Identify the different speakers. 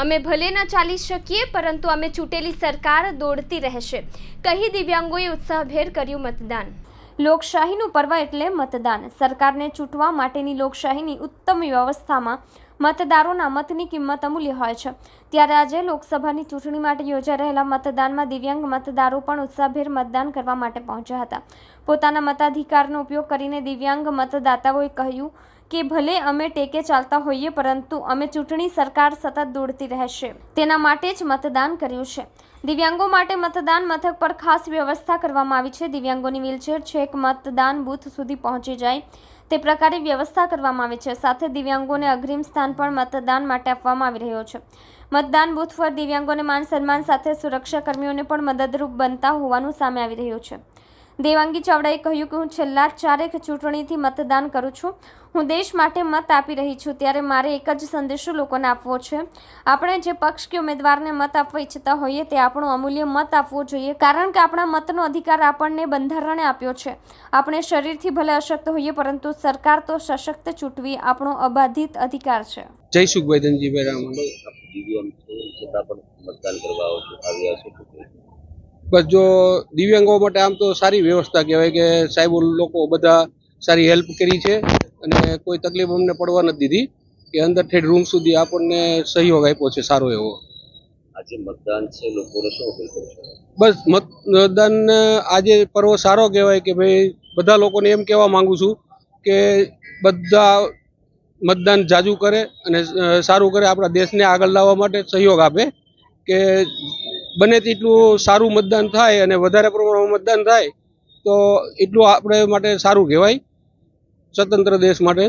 Speaker 1: અમે ભલે ન ચાલી શકીએ પરંતુ અમે ચૂંટેલી સરકાર દોડતી રહેશે, કહી દિવ્યાંગોએ ઉત્સાહભેર કર્યું મતદાન। લોકશાહીનું પર્વ એટલે મતદાન। સરકારને ચૂંટવા માટેની લોકશાહીની ઉત્તમ વ્યવસ્થામાં મતદારોના મતની કિંમત અમૂલ્ય હોય છે। ત્યારે આજે લોકસભાની ચૂંટણી માટે યોજાઈ રહેલા મતદાનમાં દિવ્યાંગ મતદારો પણ ઉત્સાહભેર મતદાન કરવા માટે પહોંચ્યા હતા। પોતાના મતાધિકારનો ઉપયોગ કરીને દિવ્યાંગ મતદાતાઓએ કહ્યું કે ભલે અમે ટેકે ચાલતા હોઈએ પરંતુ અમે ચૂંટણી સરકાર સતત દોડતી રહેશે તેના માટે જ મતદાન કર્યું છે। દિવ્યાંગો માટે મતદાન મથક પર ખાસ વ્યવસ્થા કરવામાં આવી છે। દિવ્યાંગોની વ્હીલચેર છેક મતદાન બૂથ સુધી પહોંચી જાય તે પ્રકારે વ્યવસ્થા કરવામાં આવી છે। સાથે દિવ્યાંગોને અગ્રિમ સ્થાન પણ મતદાન માટે આપવામાં આવી રહ્યો છે। મતદાન બૂથ પર દિવ્યાંગોને માન સન્માન સાથે સુરક્ષા કર્મીઓને પણ મદદરૂપ બનતા હોવાનું સામે આવી રહ્યું છે। દેવાંગી ચાવડાએ કહ્યું કે હું છેલ્લા 4 ચૂંટણીથી મતદાન કરું છું। હું દેશ માટે મત આપી રહી છું ત્યારે મારે એક જ સંદેશો લોકોને આપવો છે। આપણે જે પક્ષ કે ઉમેદવારને મત આપવા ઈચ્છતા હોઈએ તે આપણો અમૂલ્ય મત આપવો જોઈએ, કારણ કે આપણા મતનો અધિકાર આપણને બંધારણે આપ્યો છે। આપણે શરીરથી ભલે અશક્ત હોઈએ પરંતુ સરકાર તો સશક્ત ચૂંટવી આપણો અબાધિત અધિકાર છે।
Speaker 2: જય સુખભાઈ ધનજીભાઈ રામ। બસ જો દિવ્યાંગો માટે આમ તો સારી વ્યવસ્થા કહેવાય કે સાહેબો લોકો બધા સારી હેલ્પ કરી છે અને કોઈ તકલીફ અમને પડવા નથી દીધી કે અંદર ઠેઠ રૂમ સુધી આપણને સહયોગ આપ્યો છે સારો એવો।
Speaker 3: આજે મતદાન છે, લોકોને શું અપીલ કરશો?
Speaker 2: બસ મતદાન આજે પર્વ સારો કહેવાય કે ભાઈ બધા લોકોને એમ કહેવા માંગુ છું કે બધા મતદાન જાજુ કરે અને સારું કરે, આપણા દેશને આગળ લાવવા માટે સહયોગ આપે કે બને તેટલું સારું મતદાન થાય અને વધારે પ્રમાણમાં મતદાન થાય તો એટલું આપણે માટે સારું કહેવાય સ્વતંત્ર દેશ માટે।